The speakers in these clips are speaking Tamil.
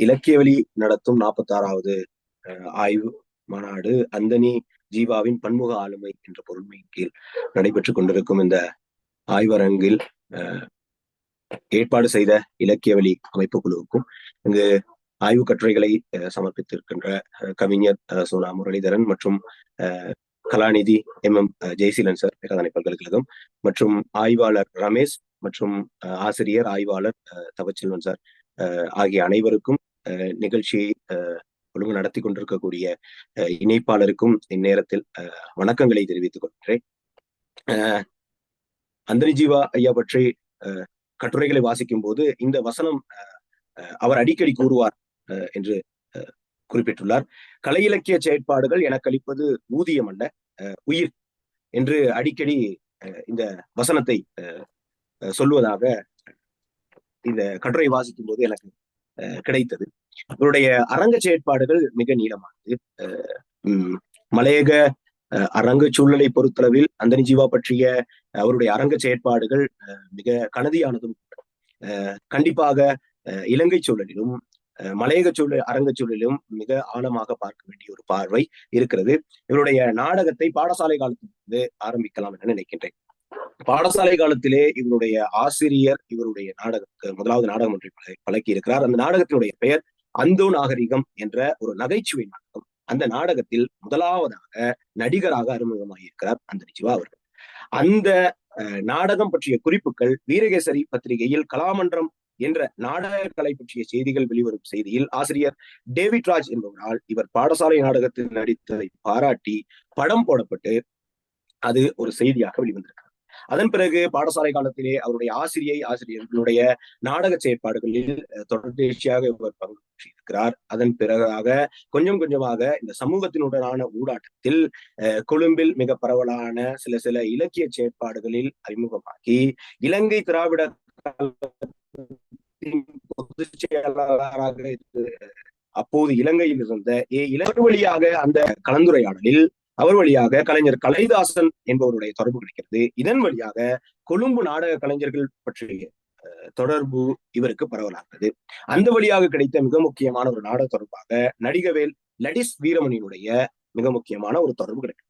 இலக்கியவெளி நடத்தும் 46வது ஆய்வு மாநாடு அந்தனி ஜீவாவின் பன்முக ஆளுமை என்ற பொருண்மையின் கீழ் நடைபெற்றுக் கொண்டிருக்கும் இந்த ஆய்வரங்கில் ஏற்பாடு செய்த இலக்கியவெளி அமைப்பு குழுவுக்கும் இங்கு ஆய்வு கட்டுரைகளை சமர்ப்பித்திருக்கின்ற கவிஞர் சோனா முரளிதரன் மற்றும் கலாநிதி MM ஜெய்சீலன் சார் பேராதனை பல்கலைக்கழகம் மற்றும் ஆய்வாளர் ரமேஷ் மற்றும் ஆசிரியர் ஆய்வாளர் தவச்செல்வன் சார் ஆகிய அனைவருக்கும் நிகழ்ச்சியை ஒழுங்கு நடத்தி கொண்டிருக்கக்கூடிய இணைப்பாளருக்கும் இந்நேரத்தில் வணக்கங்களை தெரிவித்துக் கொள்கிறேன். அந்தனி ஜீவா ஐயா பற்றி கட்டுரைகளை வாசிக்கும் போது இந்த வசனம் அவர் அடிக்கடி கூறுவார் என்று குறிப்பிட்டுள்ளார். கலை இலக்கிய செயற்பாடுகள் எனக்கு அளிப்பது ஊதியம் அல்ல, உயிர் என்று அடிக்கடி இந்த வசனத்தை சொல்வதாக இந்த கட்டுரை வாசிக்கும் போது எனக்கு கிடைத்தது. இவருடைய அரங்க செயற்பாடுகள் மிக நீளமானது. மலையக அரங்க சூழலை பொறுத்தளவில் அந்தனி ஜீவா பற்றிய அவருடைய அரங்க செயற்பாடுகள் மிக கனதியானதும் கண்டிப்பாக இலங்கை சூழலிலும் மலையக சூழல் அரங்க சூழலிலும் மிக ஆழமாக பார்க்க வேண்டிய ஒரு பார்வை இருக்கிறது. இவருடைய நாடகத்தை பாடசாலை காலத்திலிருந்து ஆரம்பிக்கலாம் என நினைக்கின்றேன். பாடசாலை காலத்திலே இவருடைய ஆசிரியர் இவருடைய முதலாவது நாடகம் ஒன்றை பழக்கி இருக்கிறார். அந்த நாடகத்தினுடைய பெயர் அந்தோ நாகரிகம் என்ற ஒரு நகைச்சுவை நாடகம். அந்த நாடகத்தில் முதலாவதாக நடிகராக அறிமுகமாகியிருக்கிறார் அந்தனி ஜீவா அவர்கள். அந்த நாடகம் பற்றிய குறிப்புகள் வீரகேசரி பத்திரிகையில் கலாமன்றம் என்ற நாடக கலை பற்றிய செய்திகள் வெளிவரும் செய்தியில் ஆசிரியர் டேவிட் ராஜ் என்பவரால் இவர் பாடசாலை நாடகத்தில் நடித்ததை பாராட்டி படம் போடப்பட்டு அது ஒரு செய்தியாக வெளிவந்திருக்கிறது. அதன் பிறகு பாடசாலை காலத்திலே அவருடைய ஆசிரியர்களுடைய நாடக செயற்பாடுகளில் தொடர்ச்சியாக இவர் பங்கு பெற்றிருக்கிறார். அதன் பிறகாக கொஞ்சம் கொஞ்சமாக இந்த சமூகத்தினுடனான ஊடாட்டத்தில் கொழும்பில் மிக பரவலான சில இலக்கிய செயற்பாடுகளில் அறிமுகமாகி இலங்கை திராவிட பொதுச் செயலாளராக அப்போது இலங்கையில் இருந்த இலங்கை வழியாக அந்த கலந்துரையாடலில் அவர் வழியாக கலைஞர் கலைதாசன் என்பவருடைய தொடர்பு கிடைக்கிறது. இதன் வழியாக கொழும்பு நாடக கலைஞர்கள் பற்றிய தொடர்பு இவருக்கு பரவலாகிறது. அந்த வழியாக கிடைத்த மிக முக்கியமான ஒரு நாடக தொடர்பாக நடிகவேல் லடிஸ் வீரமணியினுடைய மிக முக்கியமான ஒரு தொடர்பு கிடைக்கும்.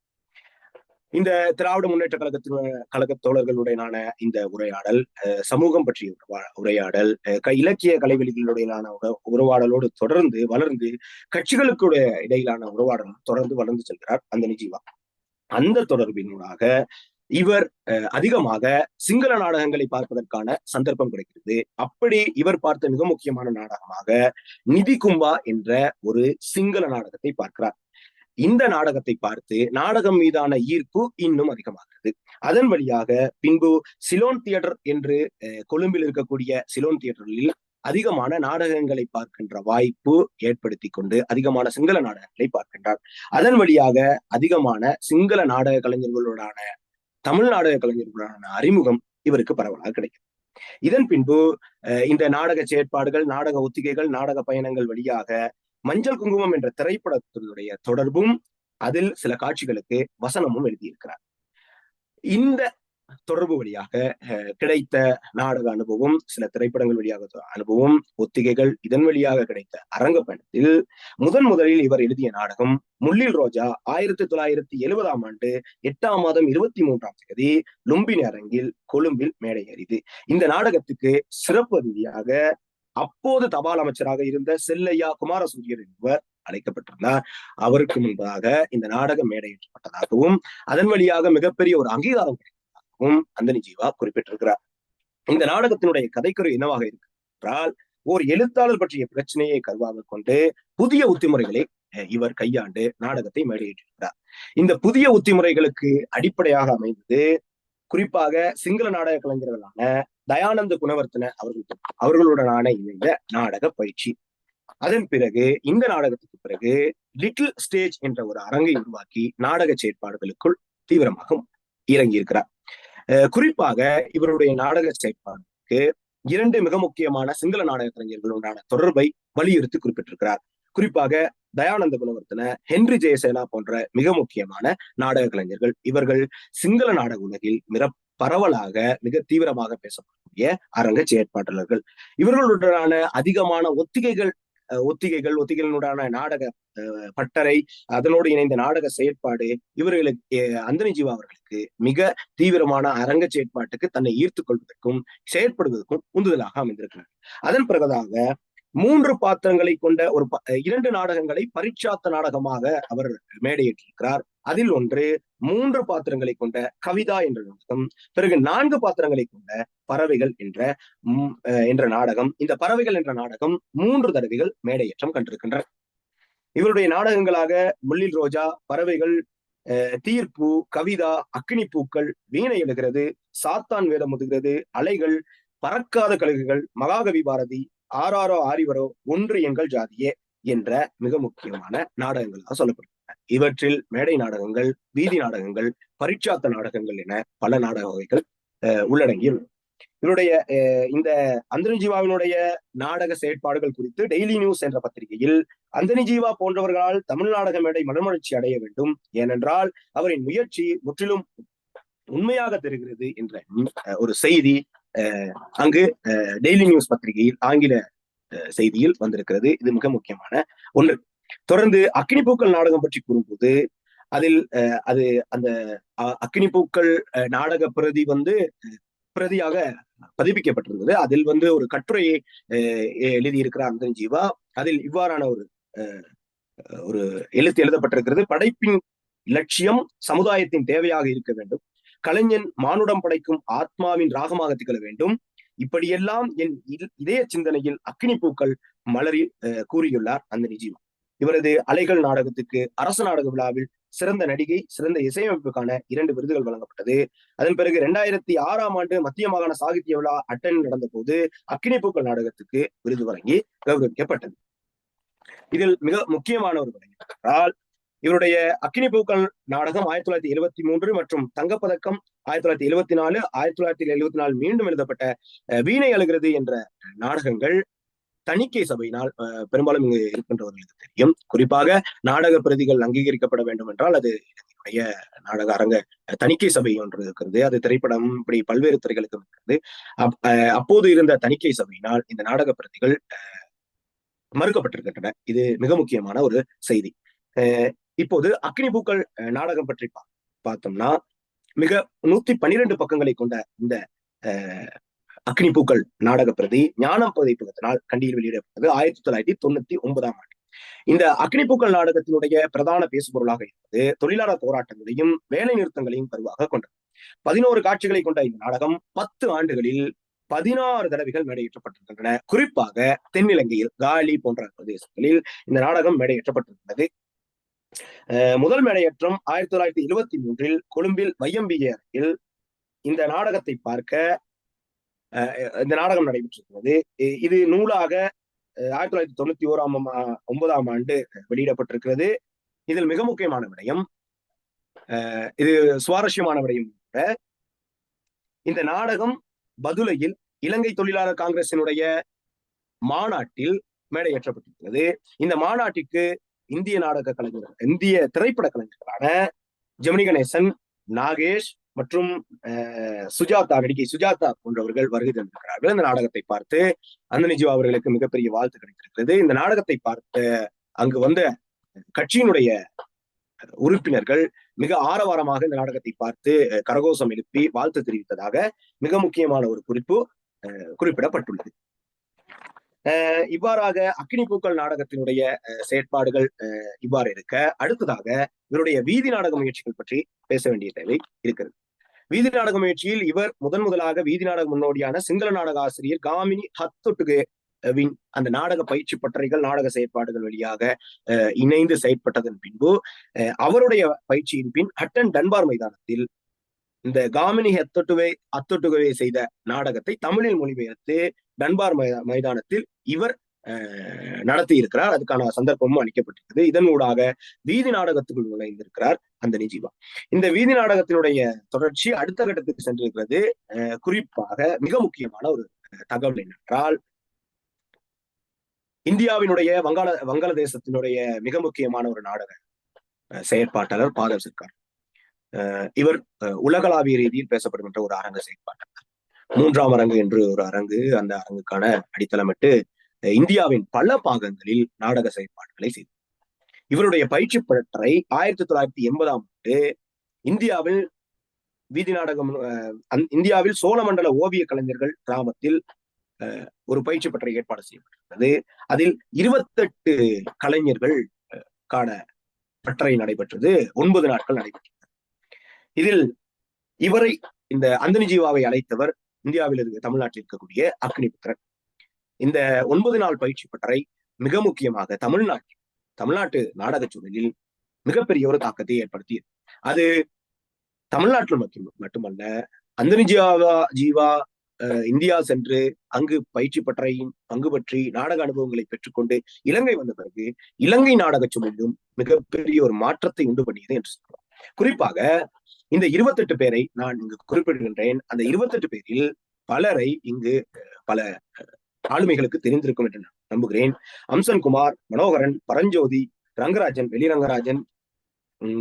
இந்த திராவிட முன்னேற்ற கழக தோழர்களுடனான இந்த உரையாடல், சமூகம் பற்றிய உரையாடல், இலக்கிய கலைவெளிகளுடையதான உறவாடலோடு தொடர்ந்து வளர்ந்து கட்சிகளுக்கு இடையிலான உறவாடல் தொடர்ந்து வளர்ந்து செல்கிறார் அந்தனி ஜீவா. அந்த தொடர்பினூடாக இவர் அதிகமாக சிங்கள நாடகங்களை பார்ப்பதற்கான சந்தர்ப்பம் கிடைக்கிறது. அப்படி இவர் பார்த்த மிக முக்கியமான நாடகமாக நிதி கும்பா என்ற ஒரு சிங்கள நாடகத்தை பார்க்கிறார். இந்த நாடகத்தை பார்த்து நாடகம் மீதான ஈர்ப்பு இன்னும் அதிகமாகிறது. அதன் வழியாக பின்பு சிலோன் தியேட்டர் என்று கொழும்பில் இருக்கக்கூடிய சிலோன் தியேட்டரில் அதிகமான நாடகங்களை பார்க்கின்ற வாய்ப்பு ஏற்படுத்தி கொண்டு அதிகமான சிங்கள நாடகங்களை பார்க்கின்றார். அதன் வழியாக அதிகமான சிங்கள நாடக கலைஞர்களுடனான தமிழ் நாடக கலைஞர்களுடனான அறிமுகம் இவருக்கு பரவலாக கிடைக்கும். இதன் பின்பு இந்த நாடக செயற்பாடுகள், நாடக ஒத்திகைகள், நாடக பயணங்கள் வழியாக மஞ்சள் குங்குமம் என்ற திரைப்படத்தினுடைய தொடர்பும் அதில் சில காட்சிகளுக்கு வசனமும் எழுதியிருக்கிறார். இந்த தொடர்பு வழியாக கிடைத்த நாடக அனுபவம், சில திரைப்படங்கள் வழியாக அனுபவம், ஒத்திகைகள், இதன் வழியாக கிடைத்த அரங்க பயணத்தில் முதலில் இவர் எழுதிய நாடகம் முள்ளில் ரோஜா 1970ஆம் ஆண்டு 8ஆம் மாதம் 23ஆம் தேதி லும்பினி அரங்கில் கொழும்பில் மேடை ஏறியது. இந்த நாடகத்துக்கு சிறப்பு அதிதியாக அப்போது தபால் அமைச்சராக இருந்த செல்லையா குமாரசூரியர் என்பவர் அழைக்கப்பட்டிருந்தார். அவருக்கு முன்பதாக இந்த நாடகம் மேடையேற்றப்பட்டதாகவும் அதன் வழியாக மிகப்பெரிய ஒரு அங்கீகாரம் கிடைத்ததாகவும் அந்தனி ஜீவா குறிப்பிட்டிருக்கிறார். இந்த நாடகத்தினுடைய கதைக்குறை என்னவாக இருக்கு என்றால், ஓர் எழுத்தாளர் பற்றிய பிரச்சனையை கருவாக கொண்டு புதிய உத்திமுறைகளை இவர் கையாண்டு நாடகத்தை மேடையேற்றிருக்கிறார். இந்த புதிய உத்திமுறைகளுக்கு அடிப்படையாக அமைந்தது குறிப்பாக சிங்கள நாடக கலைஞர்களான தயானந்த குணவர்த்தன அவர்களுடனான இணைந்த நாடக பயிற்சி. அதன் பிறகு இந்த நாடகத்துக்கு பிறகு லிட்டில் ஸ்டேஜ் என்ற ஒரு அரங்கை உருவாக்கி நாடக செயற்பாடுகளுக்குள் தீவிரமாக இறங்கியிருக்கிறார். குறிப்பாக இவருடைய நாடக செயற்பாடுக்கு 2 மிக முக்கியமான சிங்கள நாடக கலைஞர்களுடனான தொடர்பை வலியுறுத்தி குறிப்பிட்டிருக்கிறார். குறிப்பாக தயானந்த குணவர்த்தன, ஹென்றி ஜெயசேனா போன்ற மிக முக்கியமான நாடக கலைஞர்கள். இவர்கள் சிங்கள நாடக உலகில் பரவலாக மிக தீவிரமாக பேசப்படக்கூடிய அரங்க செயற்பாட்டாளர்கள். இவர்களுடனான அதிகமான ஒத்திகைகள் ஒத்திகைகளுடான நாடக பட்டறை, அதனோடு இணைந்த நாடக செயற்பாடு இவர்களுக்கு அந்தனி ஜீவா அவர்களுக்கு மிக தீவிரமான அரங்க செயற்பாட்டுக்கு தன்னை ஈர்த்து கொள்வதற்கும் செயற்படுவதற்கும் உந்துதலாக அமைந்திருக்கிறார். அதன் பிறகுதாக 3 பாத்திரங்களை கொண்ட ஒரு 2 நாடகங்களை பரீட்சாத்த நாடகமாக அவர் மேடையேற்றிருக்கிறார். அதில் ஒன்று 3 பாத்திரங்களை கொண்ட கவிதா என்ற நாடகம், பிறகு 4 பாத்திரங்களை கொண்ட பறவைகள் என்ற நாடகம். இந்த பறவைகள் என்ற நாடகம் 3 தடவைகள் மேடையேற்றம் கண்டிருக்கின்றன. இவருடைய நாடகங்களாக முள்ளில் ரோஜா, பறவைகள், தீர்ப்பு, கவிதா, அக்கினி பூக்கள், வீணை எழுகிறது, சாத்தான் வேதம் முதுகிறது, அலைகள், பறக்காத கழுகுகள், மகாகவி பாரதி, ஆறாரோ ஆரிவரோ, ஒன்று எங்கள் ஜாதியே என்ற மிக முக்கியமான நாடகங்களாக சொல்லப்படுகின்றன. இவற்றில் மேடை நாடகங்கள், வீதி நாடகங்கள், பரீட்சாத்த நாடகங்கள் என பல நாடக வகைகள் உள்ளடங்கியுள்ளன. இவருடைய இந்த அந்தனி ஜீவாவினுடைய நாடக செயற்பாடுகள் குறித்து டெய்லி நியூஸ் என்ற பத்திரிகையில், அந்தனி ஜீவா போன்றவர்களால் தமிழ் நாடக மேடை மறுமலர்ச்சி அடைய வேண்டும், ஏனென்றால் அவரின் முயற்சி முற்றிலும் உண்மையாக தெரிகிறது என்ற ஒரு செய்தி அங்கு டெய்லி நியூஸ் பத்திரிகையில் ஆங்கில செய்தியில் வந்திருக்கிறது. இது மிக முக்கியமான ஒன்று. தொடர்ந்து அக்கினி பூக்கள் நாடகம் பற்றி கூறும்போது, அதில் அந்த அக்கினி பூக்கள் நாடக பிரதியாக பதிப்பிக்கப்பட்டிருந்தது. அதில் ஒரு கட்டுரையை எழுதியிருக்கிறார் அந்தனி ஜீவா. அதில் இவ்வாறான ஒரு எழுத்து எழுதப்பட்டிருக்கிறது. படைப்பின் லட்சியம் சமுதாயத்தின் தேவையாக இருக்க வேண்டும். கலைஞன் மானுடம் படைக்கும் ஆத்மாவின் ராகமாக திகழ வேண்டும். இப்படியெல்லாம் என் இதய சிந்தனையில் அக்கினி பூக்கள் மலரில் கூறியுள்ளார் அந்தனி ஜீவா. இவரது அலைகள் நாடகத்துக்கு அரசு நாடக விழாவில் சிறந்த நடிகை, சிறந்த இசையமைப்புக்கான 2 விருதுகள் வழங்கப்பட்டது. அதன் பிறகு 2006ஆம் ஆண்டு மத்திய மாகாண சாகித்ய விழா அட்டன் நடந்த போது அக்கினி பூக்கள் நாடகத்துக்கு விருது வழங்கி கௌரவிக்கப்பட்டது. இதில் மிக முக்கியமான ஒரு விடயம் என்றால், இவருடைய அக்கினி பூக்கள் நாடகம் 1973 மற்றும் தங்கப்பதக்கம் 1974, 1974 மீண்டும் எழுதப்பட்ட வீணை அழுகிறது என்ற நாடகங்கள் தணிக்கை சபையினால், பெரும்பாலும் இங்கு இருக்கின்றவர்களுக்கு தெரியும், குறிப்பாக நாடக பிரதிகள் அங்கீகரிக்கப்பட வேண்டும் என்றால் அது என்னுடைய நாடக அரங்க தணிக்கை சபை ஒன்று இருக்கிறது. அது திரைப்படம், இப்படி பல்வேறு துறைகளுக்கு இருக்கிறது. அப்போது இருந்த தணிக்கை சபையினால் இந்த நாடக பிரதிகள் மறுக்கப்பட்டிருக்கின்றன. இது மிக முக்கியமான ஒரு செய்தி. இப்போது அக்கினி பூக்கள் நாடகம் பற்றி பார்த்தோம்னா, மிக 112 பக்கங்களை கொண்ட இந்த அக்கினி பூக்கள் நாடக பிரதி ஞானம் பதிப்பகத்தினால் கண்டியில் வெளியிடப்பட்டது 1999ஆம் ஆண்டு. இந்த அக்கினி பூக்கள் நாடகத்தினுடைய பிரதான பேசுபொருளாக இருப்பது தொழிலாளர் போராட்டங்களையும் வேலை நிறுத்தங்களையும் கருவாக கொண்டது. 11 காட்சிகளை கொண்ட இந்த நாடகம் 10 ஆண்டுகளில் 16 தடவைகள் மேடையேற்றப்பட்டிருக்கின்றன. குறிப்பாக தென்னிலங்கையில் காலி போன்ற பிரதேசங்களில் இந்த நாடகம் மேடையேற்றப்பட்டிருக்கிறது. முதல் மேடையேற்றம் 1973 கொழும்பில் வையம்பிய அறையில் இந்த நாடகத்தை பார்க்க இந்த நாடகம் நடைபெற்றிருக்கிறது. இது நூலாக 1999ஆம் ஆண்டு வெளியிடப்பட்டிருக்கிறது. இதில் மிக முக்கியமான விடயம், இது சுவாரஸ்யமான விடயம், இந்த நாடகம் பதுளையில் இலங்கை தொழிலாளர் காங்கிரசினுடைய மாநாட்டில் மேடையேற்றப்பட்டிருக்கிறது. இந்த மாநாட்டிற்கு இந்திய நாடக கலைஞர்கள், இந்திய திரைப்பட கலைஞர்களான ஜெமினி கணேசன், நாகேஷ் மற்றும் நடிகை சுஜாதா போன்றவர்கள் வருகை தந்திருக்கிறார்கள். இந்த நாடகத்தை பார்த்து அந்தனி ஜீவா அவர்களுக்கு மிகப்பெரிய வாழ்த்து கிடைத்திருக்கிறது. இந்த நாடகத்தை பார்த்த அங்கு வந்த கட்சியினுடைய உறுப்பினர்கள் மிக ஆரவாரமாக இந்த நாடகத்தை பார்த்து கரகோஷம் எழுப்பி வாழ்த்து தெரிவித்ததாக மிக முக்கியமான ஒரு குறிப்பிடப்பட்டுள்ளது. இவ்வாறாக அக்கினி பூக்கள் நாடகத்தினுடைய செயற்பாடுகள் இவ்வாறு இருக்க, அடுத்ததாக இவருடைய வீதி நாடக முயற்சிகள் பற்றி பேச வேண்டிய தேவை இருக்கிறது. வீதி நாடக முயற்சியில் இவர் முதலாக வீதி நாடக முன்னோடியான சிங்கள நாடக ஆசிரியர் காமினி ஹத்தொட்டுகவின் அந்த நாடக பயிற்சி பட்டறைகள், நாடக செயற்பாடுகள் வழியாக இணைந்து செயற்பட்டதன் பின்பு அவருடைய பயிற்சியின் பின் ஹட்டன் டன்பார் மைதானத்தில் இந்த காமினி அத்தொட்டுகவே செய்த நாடகத்தை தமிழில் மொழிபெயர்த்து டன்பார் மைதானத்தில் இவர் நடத்தி இருக்கிறார். அதுக்கான சந்தர்ப்பமும் அளிக்கப்பட்டிருக்கிறது. இதனூடாக வீதி நாடகத்துக்குள் நுழைந்திருக்கிறார் அந்தனி ஜீவா. இந்த வீதி நாடகத்தினுடைய தொடர்ச்சி அடுத்த கட்டத்துக்கு சென்றிருக்கிறது. குறிப்பாக மிக முக்கியமான ஒரு தகவல் என்னென்றால், இந்தியாவினுடைய வங்காளதேசத்தினுடைய மிக முக்கியமான ஒரு நாடக செயற்பாட்டாளர் பாதர் சர்க்கார். இவர் உலகளாவிய ரீதியில் பேசப்படுகின்ற ஒரு அரங்க செயற்பாட்டாளர். 3ஆம் அரங்கு என்று ஒரு அரங்கு, அந்த அரங்குக்கான அடித்தளமிட்டு இந்தியாவின் பல பாகங்களில் நாடக செயற்பாடுகளை செய்தார். இவருடைய பயிற்சி பட்டறை 1980ஆம் ஆண்டு இந்தியாவில் வீதி நாடகம் இந்தியாவில் சோழமண்டல ஓவிய கலைஞர்கள் கிராமத்தில் ஒரு பயிற்சி பட்டறை ஏற்பாடு செய்யப்பட்டிருந்தது. அதில் 28 கலைஞர்கள் காண பட்டறை நடைபெற்றது. 9 நாட்கள் நடைபெற்றது. இதில் இவரை இந்த அந்தனி ஜீவாவை அழைத்தவர் இந்தியாவில் இருக்க தமிழ்நாட்டில் இருக்கக்கூடிய அக்னிபுத்திரன். இந்த 9 நாள் பயிற்சி பட்டறை மிக முக்கியமாக தமிழ்நாட்டு நாடக சூழலில் மிகப்பெரிய ஒரு தாக்கத்தை ஏற்படுத்தியது. அது தமிழ்நாட்டில் மட்டுமல்ல, அந்தனி ஜீவா இந்தியா சென்று அங்கு பயிற்சி பட்டறையின் பங்கு பற்றி நாடக அனுபவங்களை பெற்றுக்கொண்டு இலங்கை வந்த பிறகு இலங்கை நாடக சூழலிலும் மிகப்பெரிய ஒரு மாற்றத்தை உண்டு பண்ணியது என்று சொல்றோம். குறிப்பாக இந்த 28 பேரை நான் இங்கு குறிப்பிடுகின்றேன். அந்த 28 பேரில் பலரை இங்கு பல ஆளுமைகளுக்கு தெரிந்திருக்கும் என்று நான் நம்புகிறேன். அம்சன் குமார், மனோகரன், பரஞ்சோதி, ரங்கராஜன், வெளிரங்கராஜன்,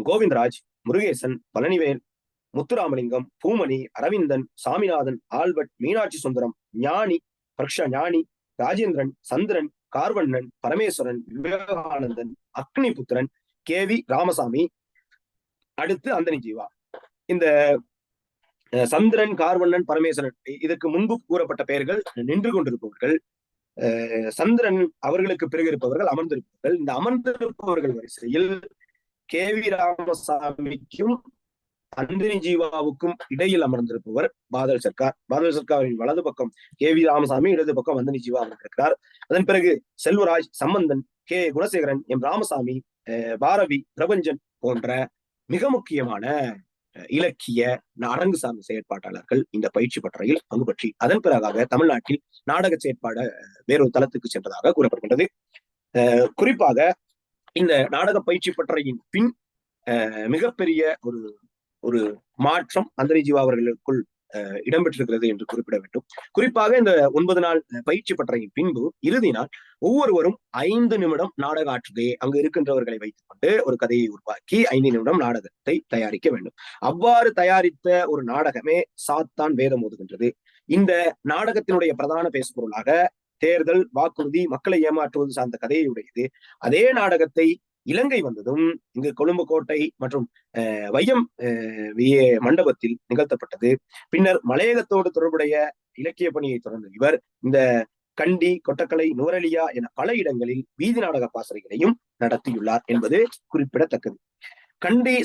கோவிந்தராஜ், முருகேசன், பழனிவேல், முத்துராமலிங்கம், பூமணி, அரவிந்தன், சாமிநாதன், ஆல்பர்ட், மீனாட்சி சுந்தரம், ஞானி, பிரக்ஷா ஞானி, ராஜேந்திரன், சந்திரன், கார்வண்ணன், பரமேஸ்வரன், விவேகானந்தன், அக்னிபுத்திரன், கேவி ராமசாமி, அடுத்து அந்தனி ஜீவா. இந்த சந்திரன், கார்வண்ணன், பரமேஸ்வரன் இதற்கு முன்பு கூறப்பட்ட பெயர்கள் நின்று கொண்டிருப்பவர்கள். சந்திரன் அவர்களுக்கு பிறகு இருப்பவர்கள் அமர்ந்திருப்பவர்கள். இந்த அமர்ந்திருப்பவர்கள் வரிசையில் கேவி ராமசாமிக்கும் அந்தனி ஜீவாவுக்கும் இடையில் அமர்ந்திருப்பவர் பாதல் சர்க்கார். பாதல் சர்க்காரின் வலது பக்கம் கேவி ராமசாமி, இடது பக்கம் அந்தனி ஜீவா அமர்ந்திருக்கிறார். அதன் பிறகு செல்வராஜ், சம்பந்தன், கே குணசேகரன், எம் ராமசாமி, பாரவி, பிரபஞ்சன் போன்ற மிக முக்கியமான இலக்கிய அரங்கு சார்ந்த செயற்பாட்டாளர்கள் இந்த பயிற்சி பட்டறையில் பங்கு பற்றி அதன் பிறகாக தமிழ்நாட்டில் நாடக செயற்பாடு வேறொரு தளத்துக்கு சென்றதாக கூறப்படுகின்றது. குறிப்பாக இந்த நாடக பயிற்சி பட்டறையின் பின் மிகப்பெரிய ஒரு மாற்றம் அந்தனி ஜீவா அவர்களுக்குள் இடம்பெற்றிருக்கிறது என்று குறிப்பிட வேண்டும். குறிப்பாக இந்த 9 நாள் பயிற்சி பட்டறையின் பின்பு இறுதி நாள் ஒவ்வொருவரும் 5 நிமிடம் நாடக ஆற்றுகையை அங்கு இருக்கின்றவர்களை வைத்துக் கொண்டு ஒரு கதையை உருவாக்கி 5 நிமிடம் நாடகத்தை தயாரிக்க வேண்டும். அவ்வாறு தயாரித்த ஒரு நாடகமே சாத்தான் வேதம் ஓதுகின்றது. இந்த நாடகத்தினுடைய பிரதான பேசுபொருளாக தேர்தல், வாக்குறுதி, மக்களை ஏமாற்றுவது சார்ந்த கதையை உடையது. அதே நாடகத்தை இலங்கை வந்ததும் இங்கு கொழும்பு கோட்டை மற்றும் வையம் மண்டபத்தில் நிகழ்த்தப்பட்டது. பின்னர் மலையகத்தோடு தொடர்புடைய இலக்கிய பணியை தொடர்ந்த இவர் இந்த கண்டி, கொட்டக்கலை, நுவரெலியா என பல இடங்களில் வீதி நாடக பாசறைகளையும் நடத்தியுள்ளார் என்பது குறிப்பிடத்தக்கது. கண்டி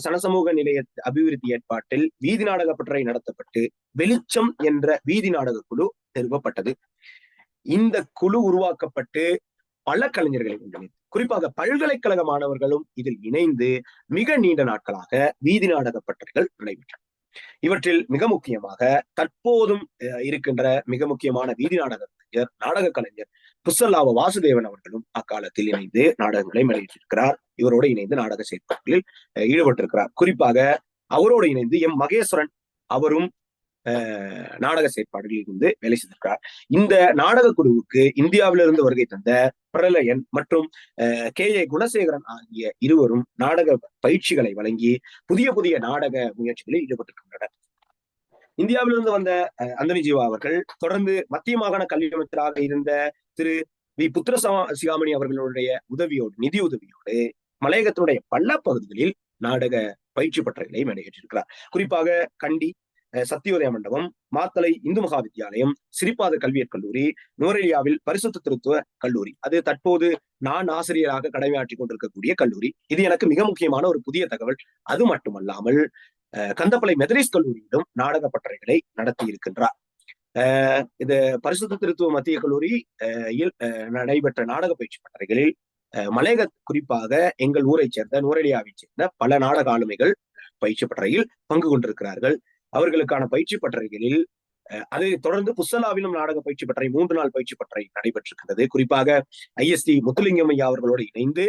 சனசமூக நிலைய அபிவிருத்தி ஏற்பாட்டில் வீதி நாடக பட்டறை நடத்தப்பட்டு வெளிச்சம் என்ற வீதி நாடக குழு நிறுவப்பட்டது. இந்த குழு உருவாக்கப்பட்டு பல கலைஞர்களை ஒன்றிணைத்து குறிப்பாக பல்கலைக்கழக மாணவர்களும் இதில் இணைந்து மிக நீண்ட நாட்களாக வீதி நாடக பட்டறைகள் நடைபெற்றன. இவற்றில் மிக முக்கியமாக தற்போதும் இருக்கின்ற மிக முக்கியமான வீதி நாடக கலைஞர் புசல்லாவ வாசுதேவன் அவர்களும் அக்காலத்தில் இணைந்து நாடகங்களை வெளியிட்டிருக்கிறார். இவரோடு இணைந்து நாடக செயற்பாடுகளில் ஈடுபட்டிருக்கிறார். குறிப்பாக அவரோடு இணைந்து எம் மகேஸ்வரன் அவரும் நாடக செயற்பாடுகளில் இருந்து வேலை செய்திருக்கிறார். இந்த நாடக குழுவுக்கு இந்தியாவிலிருந்து வருகை தந்த பிரலயன் மற்றும் கே ஏ குணசேகரன் ஆகிய இருவரும் நாடக பயிற்சிகளை வழங்கி புதிய புதிய நாடக முயற்சிகளில் ஈடுபட்டிருக்கின்றனர். இந்தியாவிலிருந்து வந்த அந்தனி ஜீவா அவர்கள் தொடர்ந்து மத்திய மாகாண கல்வி அமைச்சராக இருந்த திரு வி புத்திர சிகாமணி அவர்களுடைய நிதி உதவியோடு மலையகத்தினுடைய பல பகுதிகளில் நாடக பயிற்சி பட்டறைகளை மேடையேற்றிருக்கிறார். குறிப்பாக கண்டி சத்தியோதய மண்டபம், மாத்தலை இந்து மகா வித்தியாலயம், சிரிப்பாத கல்வியற் கல்லூரி, நுவரெலியாவில் பரிசுத்த திருத்துவ கல்லூரி, அது தற்போது நான் ஆசிரியராக கடமையாற்றி கொண்டிருக்கக்கூடிய கல்லூரி. இது எனக்கு மிக முக்கியமான ஒரு புதிய தகவல். அது மட்டுமல்லாமல் கந்தப்பளை மெதரிஸ் கல்லூரியிலும் நாடக பட்டறைகளை நடத்தி இருக்கின்றார். இது பரிசுத்த திருத்துவ மத்திய கல்லூரி நடைபெற்ற நாடக பயிற்சி பட்டறைகளில் மலையக குறிப்பாக எங்கள் ஊரை சேர்ந்த நுவரெலியாவை சேர்ந்த பல நாடக ஆளுமைகள் பயிற்சி பட்டறையில் பங்கு கொண்டிருக்கிறார்கள். அவர்களுக்கான பயிற்சி பட்டறைகளில் அதை தொடர்ந்து புசலாவிலும் நாடக பயிற்சி பட்டறை 3 நாள் பயிற்சி பட்டறை நடைபெற்றிருக்கிறது. குறிப்பாக ஐஎஸ்டி முத்துலிங்கம் ஐயா அவர்களோடு இணைந்து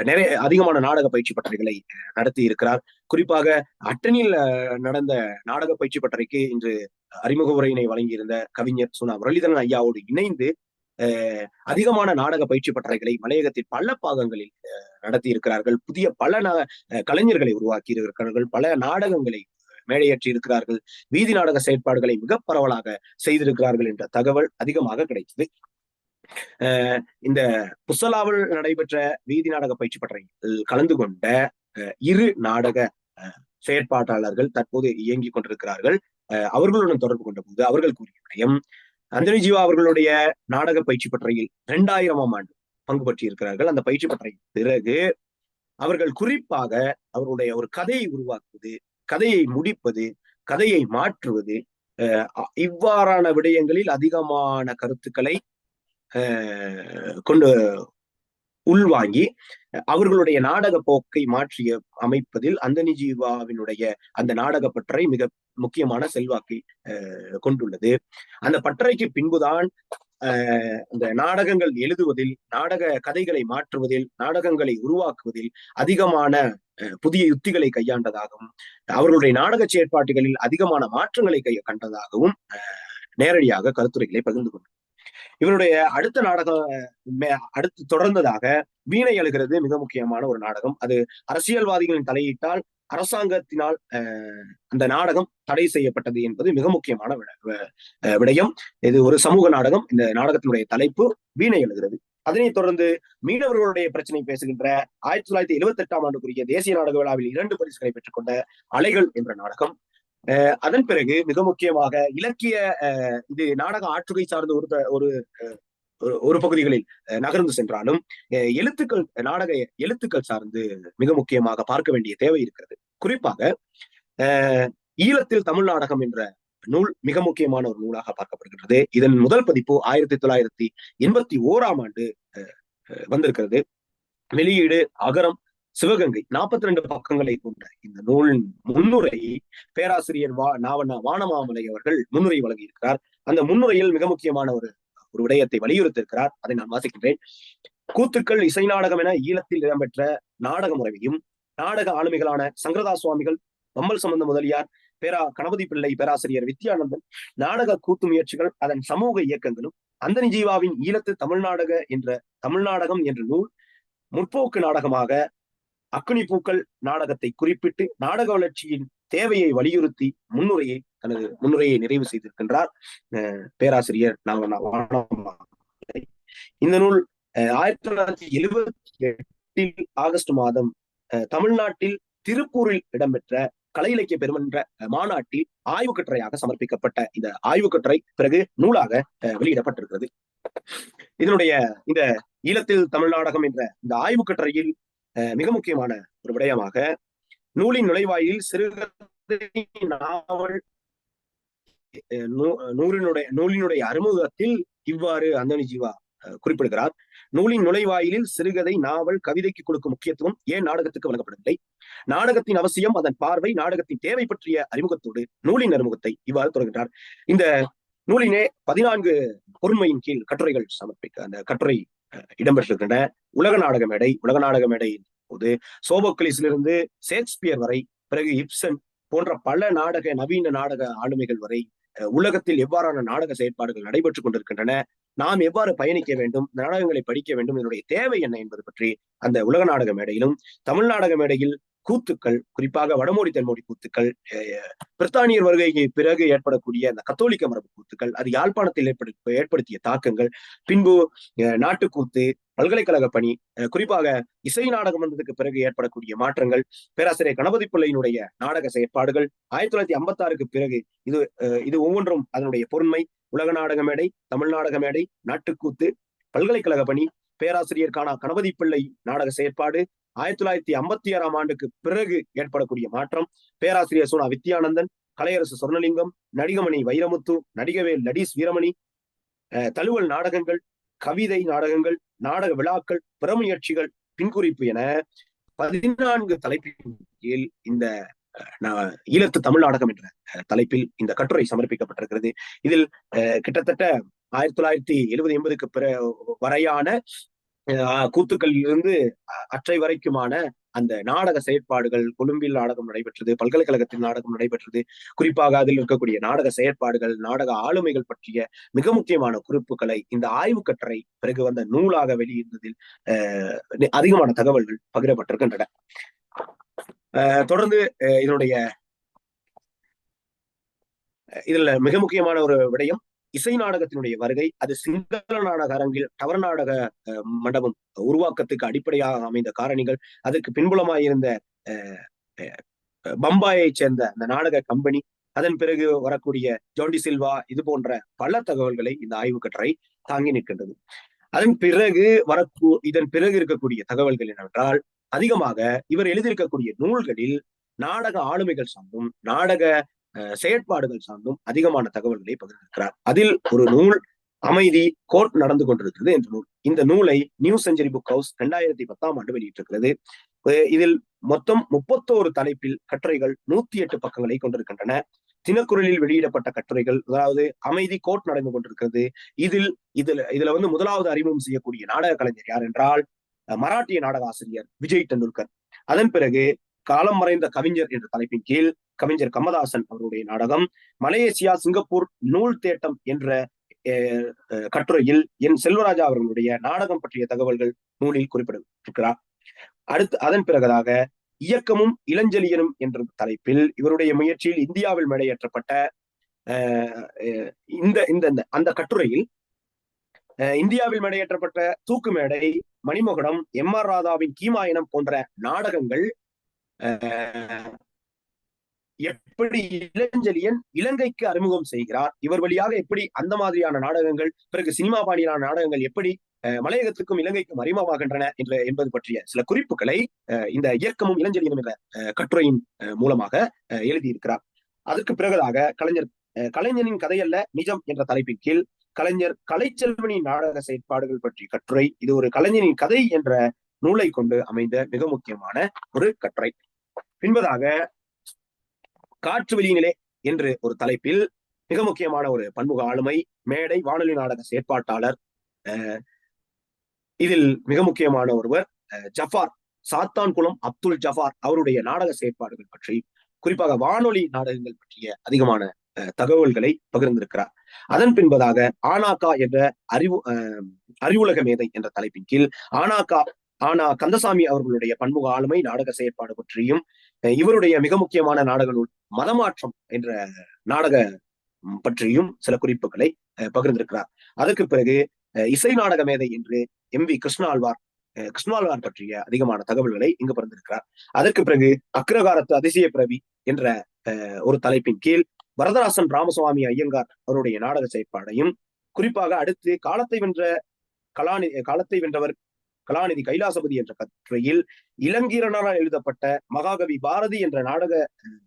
நிறைய அதிகமான நாடக பயிற்சி பட்டறைகளை நடத்தி இருக்கிறார். குறிப்பாக அட்டனில் நடந்த நாடக பயிற்சி பட்டறைக்கு இன்று அறிமுக உரையினை வழங்கியிருந்த கவிஞர் சுனா முரளிதரன் ஐயாவோடு இணைந்து அதிகமான நாடக பயிற்சி பட்டறைகளை மலையகத்தில் பல பாகங்களில் நடத்தி இருக்கிறார்கள். புதிய பல கலைஞர்களை உருவாக்கி இருக்கிறார்கள். பல நாடகங்களை மேடையேற்றி இருக்கிறார்கள். வீதி நாடக செயற்பாடுகளை மிக பரவலாக செய்திருக்கிறார்கள் என்ற தகவல் அதிகமாக கிடைத்தது. இந்த புசலாவில் நடைபெற்ற வீதி நாடக பயிற்சி பட்டறையில் கலந்து கொண்ட இரு நாடக செயற்பாட்டாளர்கள் தற்போது இயங்கிக் கொண்டிருக்கிறார்கள். அவர்களுடன் தொடர்பு கொண்ட போது அவர்கள் கூறிய விடயம், அந்தனி ஜீவா அவர்களுடைய நாடக பயிற்சி பட்டறையில் 2000ஆம் ஆண்டு பங்கு பற்றி இருக்கிறார்கள். அந்த பயிற்சி பட்டறைக்கு பிறகு அவர்கள் குறிப்பாக அவருடைய ஒரு கதையை உருவாக்குவது, கதையை முடிப்பது, கதையை மாற்றுவது, இவ்வாறான விடயங்களில் அதிகமான கருத்துக்களை கொண்டு உள்வாங்கி அவர்களுடைய நாடக போக்கை மாற்றிய அமைப்பதில் அந்தனி ஜீவாவினுடைய அந்த நாடக பட்டறை மிக முக்கியமான செல்வாக்கை கொண்டுள்ளது. அந்த பட்டறைக்கு பின்புதான் அந்த நாடகங்கள் எழுதுவதில், நாடக கதைகளை மாற்றுவதில், நாடகங்களை உருவாக்குவதில் அதிகமான புதிய யுத்திகளை கையாண்டதாகவும், அவர்களுடைய நாடக செயற்பாட்டுகளில் அதிகமான மாற்றங்களை கண்டதாகவும் நேரடியாக கருத்துரைகளை பகிர்ந்து கொண்டார். இவருடைய அடுத்த நாடகம் அடுத்து தொடர்ந்ததாக வீணை அழுகிறது மிக முக்கியமான ஒரு நாடகம். அது அரசியல்வாதிகளின் தலையீட்டால் அரசாங்கத்தினால் அந்த நாடகம் தடை செய்யப்பட்டது என்பது மிக முக்கியமான விடயம். இது ஒரு சமூக நாடகம். இந்த நாடகத்தினுடைய தலைப்பு வீணை எழுகிறது. அதனைத் தொடர்ந்து மீனவர்களுடைய பிரச்சனை பேசுகின்ற 1978ஆம் ஆண்டுக்குரிய தேசிய நாடக விழாவில் 2 பரிசுகளை பெற்றுக்கொண்ட அலைகள் என்ற நாடகம். அதன் பிறகு மிக முக்கியமாக இலக்கிய இது நாடக ஆற்றுகை சார்ந்த ஒரு ஒரு பகுதிகளில் நகர்ந்து சென்றாலும் எழுத்துக்கள், நாடக எழுத்துக்கள் சார்ந்து மிக முக்கியமாக பார்க்க வேண்டிய தேவை இருக்கிறது. குறிப்பாக ஈழத்தில் தமிழ் நாடகம் என்ற நூல் மிக முக்கியமான ஒரு நூலாக பார்க்கப்படுகின்றது. இதன் முதல் பதிப்பு 1981ஆம் ஆண்டு வந்திருக்கிறது. வெளியீடு அகரம், சிவகங்கை. 42 பக்கங்களை கொண்ட இந்த நூலின் முன்னுரை பேராசிரியர் வானமாமலை அவர்கள் முன்னுரை வழங்கியிருக்கிறார். அந்த முன்னுரையில் மிக முக்கியமான ஒரு விடயத்தை வலியுறுத்தியிருக்கிறார். அதை நான் வாசிக்கின்றேன். கூத்துக்கள், இசை நாடகம் என ஈழத்தில் இடம்பெற்ற நாடக முறையையும் நாடக ஆளுமைகளான சங்கரதா சுவாமிகள், பம்மல் சம்பந்த முதலியார், கணபதி பிள்ளை, பேராசிரியர் வித்யானந்தன், நாடக கூத்து முயற்சிகள், அதன் சமூக இயக்கங்களும், அந்தனி ஜீவாவின் ஈழத்து தமிழ் நாடகம் என்ற நூல் முற்போக்கு நாடகமாக அக்குனி பூக்கள் நாடகத்தை குறிப்பிட்டு நாடக வளர்ச்சியின் தேவையை வலியுறுத்தி தனது முன்னுரையை நிறைவு செய்திருக்கின்றார் பேராசிரியர் இந்த நூல் 1978 ஆகஸ்ட் மாதம் தமிழ்நாட்டில் திருப்பூரில் இடம்பெற்ற கலை இலக்கிய பெருமன்ற மாநாட்டில் ஆய்வு கட்டுரையாக சமர்ப்பிக்கப்பட்ட இந்த ஆய்வு கட்டுரை பிறகு நூலாக வெளியிடப்பட்டிருக்கிறது. இதனுடைய இந்த ஈழத்தில் தமிழ் நாடகம் என்ற இந்த ஆய்வு கட்டுரையில் மிக முக்கியமான ஒரு விடயமாக நூலின் நுழைவாயில் சிறுகதை நாவல் நூலினுடைய அறிமுகத்தில் இவ்வாறு அந்தனி ஜீவா குறிப்பிடுகிறார். நூலின் நுழைவாயிலில் சிறுகதை, நாவல், கவிதைக்கு கொடுக்கும் முக்கியத்துவம் ஏன் நாடகத்துக்கு வழங்கப்படவில்லை? நாடகத்தின் அவசியம், அதன் பார்வை, நாடகத்தின் தேவை பற்றிய அறிமுகத்தோடு நூலின் அறிமுகத்தை இவ்வாறு தொடர்கின்றார். இந்த நூலினே 14 பொருண்மையின் கீழ் கட்டுரைகள் அந்த கட்டுரை இடம்பெற்றிருக்கின்ற உலக நாடக மேடையின் போது சோபோக்லிஸிலிருந்து ஷேக்ஸ்பியர் வரை, பிறகு இப்சன் போன்ற பல நவீன நாடக ஆளுமைகள் வரை உலகத்தில் எவ்வாறான நாடக செயற்பாடுகள் நடைபெற்றுக் கொண்டிருக்கின்றன, நாம் எவ்வாறு பயணிக்க வேண்டும், நாடகங்களை படிக்க வேண்டும், இதனுடைய தேவை என்ன என்பது பற்றி அந்த உலக நாடக மேடையிலும் தமிழ் நாடக மேடையில் கூத்துக்கள், குறிப்பாக வடமோடி தென்மோடி கூத்துக்கள், பிரித்தானியர் வருகைக்கு பிறகு ஏற்படக்கூடிய அந்த கத்தோலிக்க மரபு கூத்துக்கள், அது யாழ்ப்பாணத்தில் ஏற்படுத்திய தாக்கங்கள், பின்பு நாட்டுக்கூத்து, பல்கலைக்கழக பணி, குறிப்பாக இசை நாடகம் வந்ததுக்கு பிறகு ஏற்படக்கூடிய மாற்றங்கள், பேராசிரியர் கணபதி பிள்ளையினுடைய நாடக செயற்பாடுகள், 1956க்கு பிறகு இது ஒவ்வொன்றும் அதனுடைய பொருண்மை, உலக நாடக மேடை, தமிழ் நாடக மேடை, நாட்டுக்கூத்து, பல்கலைக்கழக பணி, பேராசிரியர் கணபதி பிள்ளை நாடக செயற்பாடு, 1956ஆம் ஆண்டுக்கு பிறகு ஏற்படக்கூடிய மாற்றம், பேராசிரியர் சுனா வித்யானந்தன், கலையரசு சொர்ணலிங்கம், நடிகமணி வைரமுத்து, நடிகவேல் லடீஸ் வீரமணி, தழுவல் நாடகங்கள், கவிதை நாடகங்கள், நாடக விழாக்கள், பிறமுயற்சிகள், பின்குறிப்பு என 14 தலைப்பின் கீழ் இந்த ஈழத்து தமிழ் நாடகம் என்ற தலைப்பில் இந்த கட்டுரை சமர்ப்பிக்கப்பட்டிருக்கிறது. இதில் கிட்டத்தட்ட 1970-80க்கு வரையான கூத்துக்களில் இருந்து அற்றை வரைக்குமான அந்த நாடக செயற்பாடுகள், கொழும்பில் நாடகம் நடைபெற்றது, பல்கலைக்கழகத்தில் நாடகம் நடைபெற்றது, குறிப்பாக அதில் இருக்கக்கூடிய நாடக செயற்பாடுகள், நாடக ஆளுமைகள் பற்றிய மிக முக்கியமான குறிப்புகளை இந்த ஆய்வு கட்டுரை பிறகு வந்த நூலாக வெளியிடுவதில் அதிகமான தகவல்கள் பகிரப்பட்டிருக்கின்றன. தொடர்ந்து இதனுடைய இதுல மிக முக்கியமான ஒரு விடயம் இசை நாடகத்தினுடைய வருகை. அது சிங்கள நாடக அரங்கில் டவர் நாடக மண்டபம் உருவாக்கத்துக்கு அடிப்படையாக அமைந்த காரணிகள், அதற்கு பின்புலமாயிருந்த பம்பாயை சேர்ந்த அந்த நாடக கம்பெனி, அதன் பிறகு வரக்கூடிய ஜோண்டி சில்வா, இது போன்ற பல தகவல்களை இந்த ஆய்வு கட்டுரை தாங்கி நிற்கின்றது. இதன் பிறகு இருக்கக்கூடிய தகவல்கள் என்னவென்றால், அதிகமாக இவர் எழுதியிருக்கக்கூடிய நூல்களில் நாடக ஆளுமைகள் சார்ந்தும் நாடக செயற்பாடுகள் சார்ந்தும் அதிகமான தகவல்களை பகிர்ந்திருக்கிறார். அதில் ஒரு நூல் அமைதி கோர்ட் நடந்து கொண்டிருக்கிறது என்ற நூல். இந்த நூலை நியூ செஞ்சுரி புக் ஹவுஸ் 2010 வெளியிட்டிருக்கிறது. இதில் மொத்தம் 31 தலைப்பில் கட்டுரைகள் 108 பக்கங்களை கொண்டிருக்கின்றன. தினக்குரலில் வெளியிடப்பட்ட கட்டுரைகள், அதாவது அமைதி கோர்ட் நடந்து கொண்டிருக்கிறது. இதுல வந்து முதலாவது அறிமுகம் செய்யக்கூடிய நாடக கலைஞர் யார் என்றால் மராட்டிய நாடக ஆசிரியர் விஜய் டெண்டுல்கர். அதன் பிறகு காலம் மறைந்த கவிஞர் என்ற தலைப்பின் கீழ் கவிஞர் கமதாசன் அவருடைய நாடகம், மலேசியா சிங்கப்பூர் நூல் தேட்டம் என்ற கட்டுரையில் என் செல்வராஜா அவர்களுடைய நாடகம் பற்றிய தகவல்கள் நூலில் குறிப்பிட்டிருக்கிறார். அதன் பிறகுதாக இயக்கமும் இளஞ்செழியனும் என்ற தலைப்பில் இவருடைய முயற்சியில் இந்தியாவில் மேடையேற்றப்பட்ட அந்த கட்டுரையில் இந்தியாவில் மேடையேற்றப்பட்ட தூக்கு மேடை, மணிமகுடம், எம்.ஆர். ராதாவின் கீமாயனம் போன்ற நாடகங்கள் எப்படி இளஞ்செழியன் இலங்கைக்கு அறிமுகம் செய்கிறார், இவர் வழியாக எப்படி அந்த மாதிரியான நாடகங்கள், பிறகு சினிமா பாணியிலான நாடகங்கள் எப்படி மலையகத்துக்கும் இலங்கைக்கும் அறிமுகமாகின்றன என்பது பற்றிய சில குறிப்புகளை இந்த இயக்கமும் இளஞ்செழியனும் என்ற கட்டுரையின் மூலமாக எழுதியிருக்கிறார். அதற்கு பிறகுதாக கலைஞனின் கதையல்ல நிஜம் என்ற தலைப்பின் கீழ் கலைஞர் கலைச்செல்வனின் நாடக செயற்பாடுகள் பற்றிய கட்டுரை. இது ஒரு கலைஞனின் கதை என்ற நூலை கொண்டு அமைந்த மிக முக்கியமான ஒரு கட்டுரை. பின்பதாக காற்று வெளியினிலே என்று ஒரு தலைப்பில் மிக முக்கியமான ஒரு பன்முக ஆளுமை, மேடை வானொலி நாடக செயற்பாட்டாளர். இதில் மிக முக்கியமான ஒருவர் ஜஃபார், சாத்தான்குளம் அப்துல் ஜஃபார். அவருடைய நாடக செயற்பாடுகள் பற்றி, குறிப்பாக வானொலி நாடகங்கள் பற்றிய அதிகமான தகவல்களை பகிர்ந்திருக்கிறார். அதன் பின்பதாக ஆனாக்கா என்ற அறிவுலக மேதை என்ற தலைப்பின் கீழ் ஆனா கந்தசாமி அவர்களுடைய பன்முக ஆளுமை நாடக செயற்பாடு பற்றியும், இவருடைய மிக முக்கியமான நாடக நூல் மதமாற்றம் என்ற நாடக பற்றியும் சில குறிப்புகளை பகிர்ந்திருக்கிறார். அதற்கு பிறகு இசை நாடக மேதை என்று எம்.வி. கிருஷ்ணாழ்வார் பற்றிய அதிகமான தகவல்களை இங்கு பகிர்ந்திருக்கிறார். அதற்கு பிறகு அக்ரகாரத்து அதிசய பிறவி என்ற ஒரு தலைப்பின் கீழ் வரதராசன் ராமசுவாமி ஐயங்கார் அவருடைய நாடக செயற்பாடையும், குறிப்பாக அடுத்து காலத்தை வென்றவர் கலாநிதி கைலாசபதி என்ற கட்டுரையில் இளங்கீரனால் எழுதப்பட்ட மகாகவி பாரதி என்ற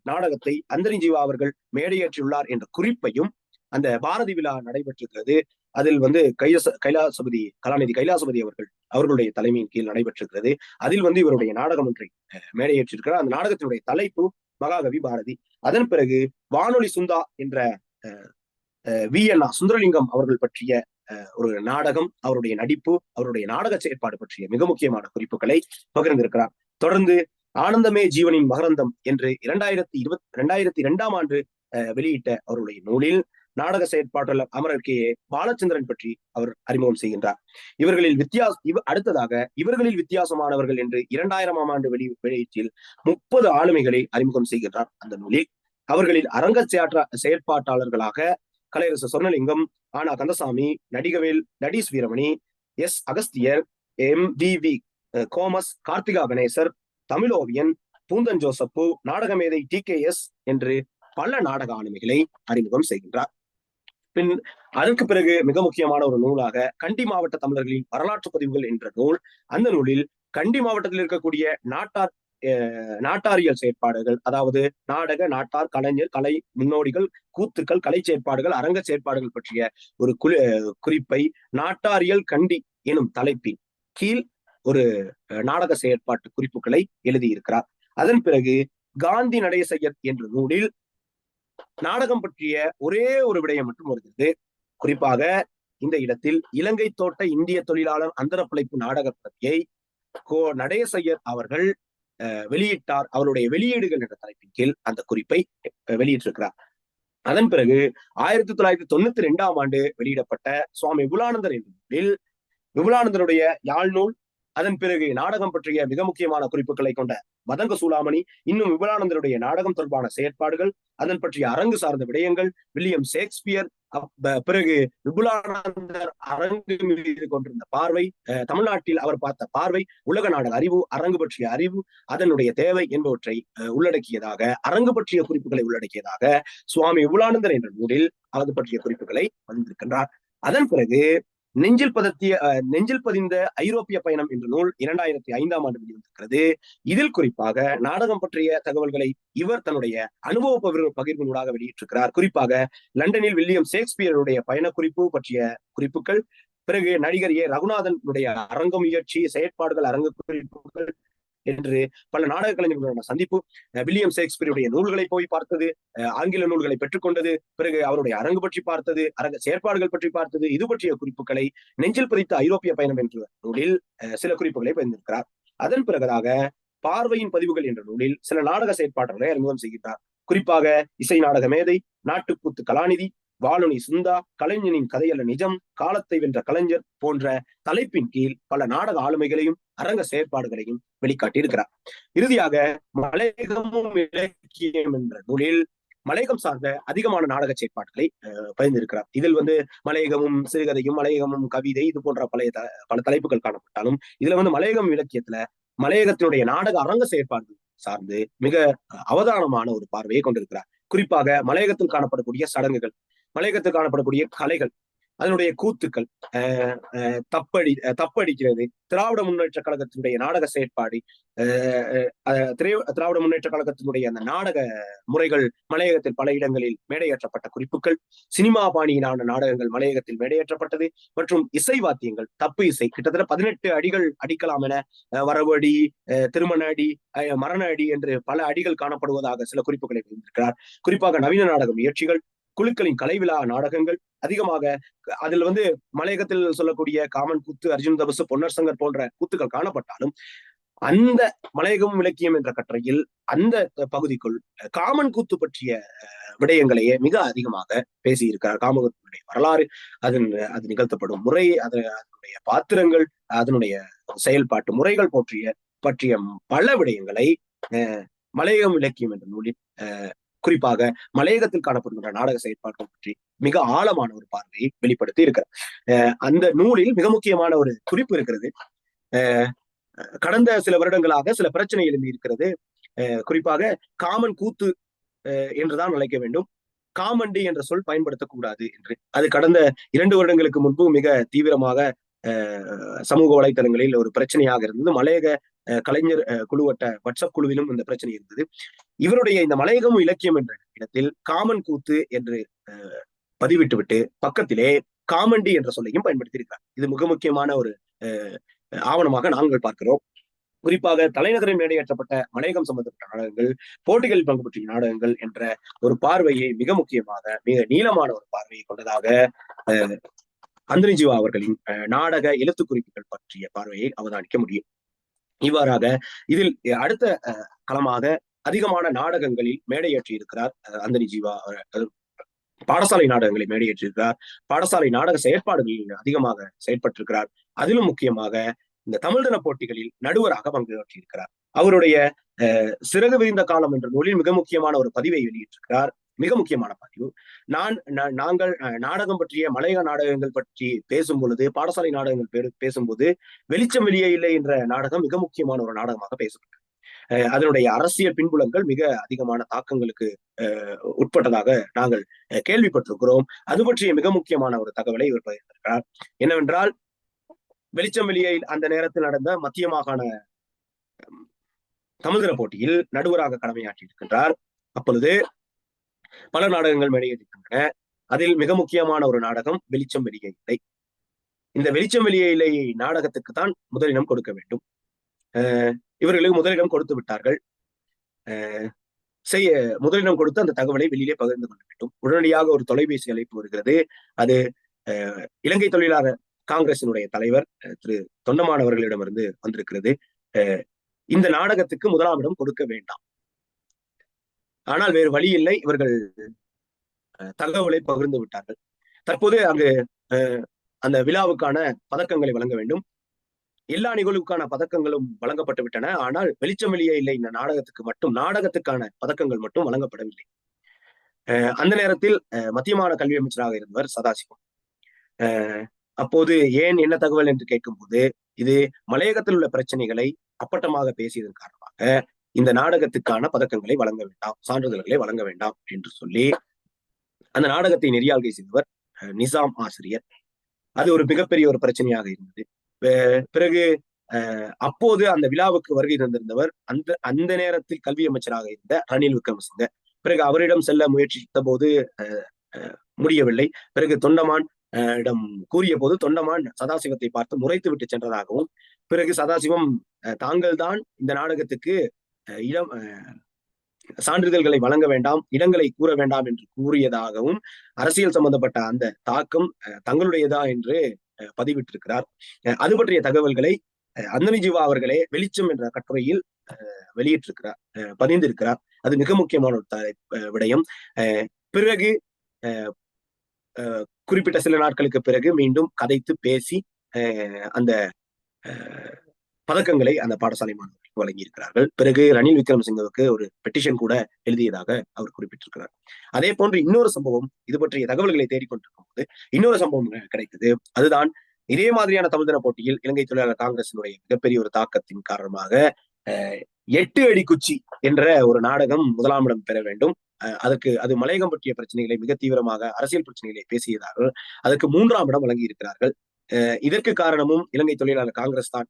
நாடகத்தை அந்தரிஜீவா அவர்கள் மேடையேற்றியுள்ளார் என்ற குறிப்பையும், அந்த பாரதி விழா நடைபெற்றிருக்கிறது, அதில் வந்து கலாநிதி கைலாசபதி அவர்களுடைய தலைமையின் கீழ் நடைபெற்றிருக்கிறது. அதில் வந்து இவருடைய நாடகம் ஒன்றை மேடையேற்றிருக்கிறார். அந்த நாடகத்தினுடைய தலைப்பு மகாகவி பாரதி. அதன் பிறகு வானொலி சுந்தா என்ற வி.என்.ஆ. சுந்தரலிங்கம் அவர்கள் பற்றிய ஒரு நாடகம், அவருடைய நடிப்பு, அவருடைய நாடக செயற்பாடு பற்றிய மிக முக்கியமான குறிப்புகளை பகிர்ந்திருக்கிறார். தொடர்ந்து ஆனந்தமே ஜீவனின் மகரந்தம் என்று 2002 வெளியிட்ட அவருடைய நூலில் நாடக செயற்பாட்டாளர் அமரர் கே பாலச்சந்திரன் பற்றி அவர் அறிமுகம் செய்கின்றார். இவர்களில் வித்தியாசமானவர்கள் என்று 2000 வெளியீட்டில் 30 ஆளுமைகளை அறிமுகம் செய்கின்றார். அந்த நூலில் அவர்களில் அரங்க செயற்பாட்டாளர்களாக Kalaiyarasu Sornalingam, Aana Kandasamy, Nadigavel, Nadees Veeramani, S Agasthiyar, M V. Gomes, Karthika Ganesar, Tamilovian, Poonthan Joseph, நாடகமேதை TKS என்று பல நாடக ஆளுமைகளை அறிமுகம் செய்கின்றார். அதற்கு பிறகு மிக முக்கியமான ஒரு நூலாக கண்டி மாவட்ட தமிழர்களின் வரலாற்று பதிவுகள் என்ற நூல். அந்த நூலில் கண்டி மாவட்டத்தில் இருக்கக்கூடிய நாட்டாரியல் செயற்பாடுகள், அதாவது நாடக, நாட்டார், கலைஞர், கலை முன்னோடிகள், கூத்துக்கள், கலை செயற்பாடுகள், அரங்க செயற்பாடுகள் பற்றிய ஒரு குறிப்பை நாட்டாரியல் கண்டி எனும் தலைப்பின் கீழ் ஒரு நாடக செயற்பாட்டு குறிப்புகளை எழுதியிருக்கிறார். அதன் பிறகு காந்தி நடேசையர் என்ற நூலில் நாடகம் பற்றிய ஒரே ஒரு விடயம் மட்டும் வருகிறது. குறிப்பாக இந்த இடத்தில் இலங்கை தோட்ட இந்திய தொழிலாளர் அந்தரப்பிழைப்பு நாடக பிரதியை நடேசையர் அவர்கள் வெளியிட்டார். அவருடைய வெளியீடுகள் என்ற தலைப்பின் கீழ் அந்த குறிப்பை வெளியிட்டிருக்கிறார். அதன் பிறகு 1992 வெளியிடப்பட்ட சுவாமி விபுலானந்தர் என்ற நூலில் விபுலானந்தருடைய யாழ் நூல், அதன் பிறகு நாடகம் பற்றிய மிக முக்கியமான குறிப்புகளை கொண்ட மதங்க சூளாமணி, இன்னும் விபுலானந்தருடைய நாடகம் தொடர்பான செயற்பாடுகள், அதன் பற்றிய அரங்கு சார்ந்த விடயங்கள், வில்லியம் ஷேக்ஸ்பியர், பிறகு விபுலானந்தர் அரங்கு மீது கொண்டிருந்த பார்வை, தமிழ்நாட்டில் அவர் பார்த்த பார்வை, உலக நாடக அறிவு, அரங்கு பற்றிய அறிவு, அதனுடைய தேவை என்பவற்றை உள்ளடக்கியதாக, அரங்கு பற்றிய குறிப்புகளை உள்ளடக்கியதாக சுவாமி விபுலானந்தர் என்ற நூலில் அது பற்றிய குறிப்புகளை வந்திருக்கின்றார். அதன் பிறகு நெஞ்சில் பதிந்த ஐரோப்பிய பயணம் என்ற நூல் 2005ஆம் ஆண்டு வெளிவந்திருக்கிறது. இதில் குறிப்பாக நாடகம் பற்றிய தகவல்களை இவர் தன்னுடைய அனுபவ பகிர்வினூடாக வெளியிட்டிருக்கிறார். குறிப்பாக லண்டனில் வில்லியம் ஷேக்ஸ்பியருடைய பயண குறிப்பு பற்றிய குறிப்புகள், பிறகு நடிகர் ரகுநாதனுடைய அரங்க முயற்சி, செயற்பாடுகள், அரங்கு குறிப்புகள் என்று பல நாடக கலைஞர்களுடைய சந்திப்பு, வில்லியம் ஷேக்ஸ்பியருடைய நூல்களை போய் பார்த்தது, ஆங்கில நூல்களை பெற்றுக்கொண்டது, பிறகு அவருடைய அரங்கு பற்றி பார்த்தது, அரங்க செயற்பாடுகள் பற்றி பார்த்தது, இது பற்றிய குறிப்புகளை நெஞ்சில் பதித்த ஐரோப்பிய பயணம் என்ற நூலில் சில குறிப்புகளை பயந்திருக்கிறார். அதன் பிறகுதாக பார்வையின் பதிவுகள் என்ற நூலில் சில நாடக செயற்பாடுகளை அறிமுகம் செய்கிறார். குறிப்பாக இசை நாடக மேதை, நாட்டுக்கூத்து கலாநிதி, வாலுனி சுந்தா, கலைஞனின் கதையல்ல நிஜம், காலத்தை வென்ற கலைஞர் போன்ற தலைப்பின் கீழ் பல நாடக ஆளுமைகளையும் அரங்க செயற்பாடுகளையும் வெளிக்காட்டியிருக்கிறார். இறுதியாக மலையகமும் இலக்கியம் என்ற நூலில் மலையகம் சார்ந்த அதிகமான நாடக செயற்பாடுகளை பகிர்ந்திருக்கிறார். இதில் மலையகமும் சிறுகதையும், மலையகமும் கவிதை, இது போன்ற பல தலைப்புகள் காணப்பட்டாலும் இதுல மலையகம் இலக்கியத்துல மலையகத்தினுடைய நாடக அரங்க செயற்பாடுகள் சார்ந்து மிக அவதானமான ஒரு பார்வையை கொண்டிருக்கிறார். குறிப்பாக மலையகத்தில் காணப்படக்கூடிய சடங்குகள், மலையகத்தில் காணப்படக்கூடிய கலைகள், அதனுடைய கூத்துக்கள், தப்படிக்கிறது, திராவிட முன்னேற்ற கழகத்தினுடைய நாடக செயற்பாடு, திராவிட முன்னேற்ற கழகத்தினுடைய அந்த நாடக முறைகள் மலையகத்தில் பல இடங்களில் மேடையேற்றப்பட்ட குறிப்புகள், சினிமா பாணியிலான நாடகங்கள் மலையகத்தில் மேடையேற்றப்பட்டது, மற்றும் இசை வாத்தியங்கள், தப்பு இசை கிட்டத்தட்ட 18 அடிகள் அடிக்கலாம் என, வரவு அடி, திருமண அடி, மரண அடி என்று பல அடிகள் காணப்படுவதாக சில குறிப்புகளை வைத்திருக்கிறார். குறிப்பாக நவீன நாடக முயற்சிகள், குழுக்களின் கலைவிழா நாடகங்கள் அதிகமாக, அதில் மலையகத்தில் சொல்லக்கூடிய காமன் கூத்து, அர்ஜுன் தபசு, பொன்னர் சங்கர் போன்ற கூத்துக்கள் காணப்பட்டாலும் அந்த மலையகம் இலக்கியம் என்ற கட்டுரையில் அந்த பகுதிக்குள் காமன் கூத்து பற்றிய விடயங்களையே மிக அதிகமாக பேசியிருக்கிறார். காமகூத்துடைய வரலாறு, அது நிகழ்த்தப்படும் முறை, அதனுடைய பாத்திரங்கள், அதனுடைய செயல்பாட்டு முறைகள் பற்றிய பல விடயங்களை மலையகம் இலக்கியம் என்ற நூலில் குறிப்பாக மலையகத்தில் காணப்படுகின்ற நாடக செயற்பாடுகள் பற்றி மிக ஆழமான ஒரு பார்வையை வெளிப்படுத்தி இருக்கிறார். அந்த நூலில் மிக முக்கியமான ஒரு குறிப்பு இருக்கிறது. கடந்த சில வருடங்களாக சில பிரச்சனை எழும்பி இருக்கிறது. குறிப்பாக காமன் கூத்து என்றுதான் அழைக்க வேண்டும், காமண்டி என்ற சொல் பயன்படுத்தக்கூடாது என்று. அது கடந்த 2 வருடங்களுக்கு முன்பு மிக தீவிரமாக சமூக வலைத்தளங்களில் ஒரு பிரச்சனையாக இருந்தது. மலையக கலைஞர் குழுவட்ட வாட்ஸ்அப் குழுவிலும் இந்த பிரச்சனை இருந்தது. இவருடைய இந்த மலையகம் இலக்கியம் என்ற இடத்தில் காமன் கூத்து என்று பதிவிட்டு விட்டு பக்கத்திலே காமண்டி என்ற சொல்லையும் பயன்படுத்தி இருக்கிறார். இது மிக முக்கியமான ஒரு ஆவணமாக நாங்கள் பார்க்கிறோம். குறிப்பாக தலைநகரில் மேடையேற்றப்பட்ட மலையகம் சம்பந்தப்பட்ட நாடகங்கள், போட்டிகளில் பங்கு பற்றிய நாடகங்கள் என்ற ஒரு பார்வையை மிக முக்கியமாக, மிக நீளமான ஒரு பார்வையை கொண்டதாக அந்தனிஜீவா அவர்களின் நாடக எழுத்து குறிப்புகள் பற்றிய பார்வையை அவதானிக்க முடியும். இவ்வாறாக இதில் அடுத்த களமாக அதிகமான நாடகங்களில் மேடையேற்றி இருக்கிறார் அந்தனிஜீவா. பாடசாலை நாடகங்களை மேடையேற்றிருக்கிறார். பாடசாலை நாடக செயற்பாடுகளில் அதிகமாக செயற்பட்டிருக்கிறார். அதிலும் முக்கியமாக இந்த தமிழ் தின போட்டிகளில் நடுவராக பங்காற்றியிருக்கிறார். அவருடைய சிறகு விரிந்த காலம் என்ற நூலில் மிக முக்கியமான ஒரு பதிவை வெளியிட்டிருக்கிறார். மிக முக்கியமான பதிவு. நாங்கள் நாடகம் பற்றிய மலையக நாடகங்கள் பற்றி பேசும் பொழுது, பாடசாலை நாடகங்கள் பேசும்போது வெளிச்சம் வெளியே இல்லை என்ற நாடகம் மிக முக்கியமான ஒரு நாடகமாக பேசப்பட்டது. அதனுடைய அரசியல் பின்புலங்கள் மிக அதிகமான தாக்கங்களுக்கு உட்பட்டதாக நாங்கள் கேள்விப்பட்டிருக்கிறோம். அது பற்றிய மிக முக்கியமான ஒரு தகவலை இவர் பகிர்ந்திருக்கிறார். என்னவென்றால், வெளிச்சம் வெளியே அந்த நேரத்தில் நடந்த மத்திய மாகாண தமிழ் தின போட்டியில் நடுவராக கடமையாற்றி இருக்கின்றார். அப்பொழுது பல நாடகங்கள் மேடையேறியிருக்கின்றன. அதில் மிக முக்கியமான ஒரு நாடகம் வெளிச்சம் வெளியே இல்லை. இந்த வெளிச்சம் வெளியே இல்லை நாடகத்துக்கு தான் முதலிடம் கொடுக்க வேண்டும். இவர்களுக்கு முதலிடம் கொடுத்து விட்டார்கள். முதலிடம் கொடுத்து அந்த தகவலை வெளியிலே பகிர்ந்து கொள்ள வேண்டும். உடனடியாக ஒரு தொலைபேசி அழைப்பு வருகிறது. அது இலங்கை தொழிலாளர் காங்கிரசினுடைய தலைவர் திரு தொண்டமான் அவர்களிடமிருந்து வந்திருக்கிறது. இந்த நாடகத்துக்கு முதலாம் இடம் கொடுக்க வேண்டாம், ஆனால் வேறு வழி இல்லை, இவர்கள் தகவலை பகிர்ந்து விட்டார்கள். தற்போது அங்கு அந்த விழாவுக்கான பதக்கங்களை வழங்க வேண்டும். எல்லா நிகழ்வுக்கான பதக்கங்களும் வழங்கப்பட்டு விட்டன. ஆனால் வெளிச்சம் வெளியே இல்லை. இந்த நாடகத்துக்கு மட்டும் நாடகத்துக்கான பதக்கங்கள் மட்டும் வழங்கப்படவில்லை. அந்த நேரத்தில் மத்திய மாநில கல்வி அமைச்சராக இருந்தவர் சதாசிவம். அப்போது ஏன் என்ன தகவல் என்று கேட்கும்போது, இது மலையகத்தில் உள்ள பிரச்சனைகளை அப்பட்டமாக பேசியதன் காரணமாக இந்த நாடகத்துக்கான பதக்கங்களை வழங்க வேண்டாம், சான்றிதழ்களை வழங்க வேண்டாம் என்று சொல்லி அந்த நாடகத்தை நெறியாள்கை செய்தவர் நிசாம் ஆசிரியர். அது ஒரு மிகப்பெரிய ஒரு பிரச்சனையாக இருந்தது. பிறகு அப்போது அந்த விழாவுக்கு வருகை தந்திருந்தவர் அந்த அந்த நேரத்தில் கல்வி அமைச்சராக இருந்த ரணில் விக்ரமசிங்க. பிறகு அவரிடம் செல்ல முயற்சித்த போது முடியவில்லை. பிறகு தொண்டமான் இடம் கூறிய போது தொண்டமான் சதாசிவத்தை பார்த்து முறைத்து விட்டு சென்றதாகவும், பிறகு சதாசிவம் தாங்கள் தான் இந்த நாடகத்துக்கு இடம் சான்றிதழ்களை வழங்க வேண்டாம், இடங்களை கூற வேண்டாம் என்று கூறியதாகவும், அரசியல் சம்பந்தப்பட்ட அந்த தாக்கம் தங்களுடையதா என்று பதிவிட்டிருக்கிறார். அது பற்றிய தகவல்களை அந்தனி ஜீவா அவர்களே வெளிச்சம் என்ற கட்டுரையில் வெளியிட்டிருக்கிறார், பதிந்திருக்கிறார். அது மிக முக்கியமான ஒரு விடயம். பிறகு குறிப்பிட்ட சில நாட்களுக்கு பிறகு மீண்டும் கதைத்து பேசி அந்த பதக்கங்களை அந்த பாடசாலை மாணவர்களுக்கு வழங்கியிருக்கிறார்கள். பிறகு ரணில் விக்ரமசிங்கவுக்கு ஒரு பெட்டிஷன் கூட எழுதியதாக அவர் குறிப்பிட்டிருக்கிறார். அதே போன்று இன்னொரு சம்பவம், இது பற்றிய தகவல்களை தேடிக்கொண்டிருக்கும் போது இன்னொரு சம்பவம் கிடைத்தது. அதுதான் இதே மாதிரியான தமிழ் தின போட்டியில் இலங்கை தொழிலாளர் காங்கிரசினுடைய மிகப்பெரிய ஒரு தாக்கத்தின் காரணமாக 8 அடி குச்சி என்ற ஒரு நாடகம் முதலாம் இடம் பெற வேண்டும். அது மலையகம் பற்றிய பிரச்சனைகளை மிக தீவிரமாக அரசியல் பிரச்சனைகளை பேசியதார்கள். அதற்கு 3ஆம் இடம் வழங்கி இருக்கிறார்கள். இதற்கு காரணமும் இலங்கை தொழிலாளர் காங்கிரஸ் தான்,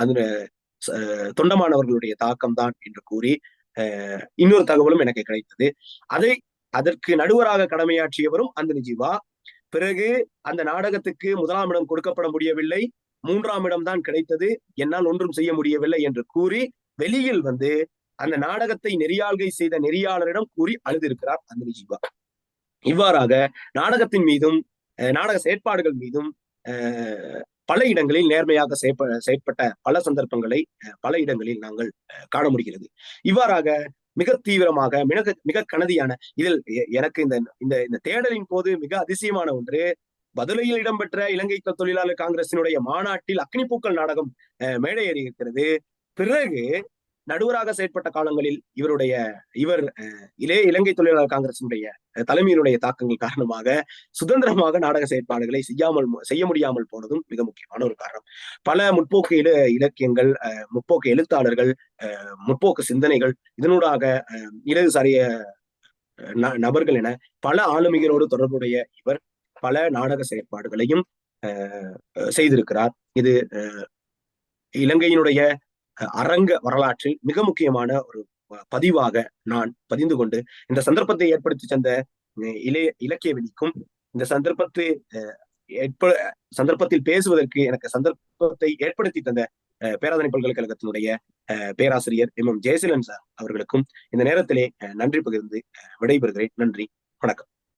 அந்த தொண்டமானவர்களுடைய தாக்கம் தான் என்று கூறி இன்னொரு தகவலும் எனக்கு கிடைத்தது. அதற்கு நடுவராக கடமையாற்றியவரும் அந்தனி ஜீவா. பிறகு அந்த நாடகத்துக்கு 1ஆம் இடம் கொடுக்கப்பட முடியவில்லை, 3ஆம் இடம் தான் கிடைத்தது, என்னால் ஒன்றும் செய்ய முடியவில்லை என்று கூறி வெளியில் வந்து அந்த நாடகத்தை நெறியாள்கை செய்த நெறியாளரிடம் கூறி அழுதிருக்கிறார் அந்தனி ஜீவா. இவ்வாறாக நாடகத்தின் மீதும் நாடக செயற்பாடுகள் மீதும் பல இடங்களில் நேர்மையாக செயற்பட்ட பல சந்தர்ப்பங்களை பல இடங்களில் நாங்கள் காண முடிகிறது. இவ்வாறாக மிக தீவிரமாக மிக கனதியான இதில் எனக்கு இந்த தேடலின் போது மிக அதிசயமான ஒன்று, பதுளையில் இடம்பெற்ற இலங்கை தொழிலாளர் காங்கிரசினுடைய மாநாட்டில் அக்னிப்பூக்கள் நாடகம் மேடை ஏறி இருக்கிறது. பிறகு நடுவராக செயற்பட்ட காலங்களில் இவர் இலங்கை தொழிலாளர் காங்கிரசினுடைய தலைமையினுடைய தாக்கங்கள் காரணமாக சுதந்திரமாக நாடக செயற்பாடுகளை செய்ய முடியாமல் போனதும் மிக முக்கியமான ஒரு காரணம். பல முற்போக்கு இலக்கியங்கள், முற்போக்கு எழுத்தாளர்கள், முற்போக்கு சிந்தனைகள், இதனூடாக இடதுசாரிய நபர்கள் என பல ஆளுமைகளோடு தொடர்புடைய இவர் பல நாடக செயற்பாடுகளையும் செய்திருக்கிறார். இது இலங்கையினுடைய அரங்க வரலாற்றில் மிக முக்கியமான ஒரு பதிவாக நான் பதிந்து கொண்டு இந்த சந்தர்ப்பத்தை ஏற்படுத்தி தந்த இலக்கிய வெளிக்கும் இந்த சந்தர்ப்பத்தில் பேசுவதற்கு எனக்கு சந்தர்ப்பத்தை ஏற்படுத்தி தந்த பேராதனை பல்கலைக்கழகத்தினுடைய பேராசிரியர் எம்.எம். ஜெயசீலன் சார் அவர்களுக்கும் இந்த நேரத்திலே நன்றி பகிர்ந்து விடைபெறுகிறேன். நன்றி, வணக்கம்.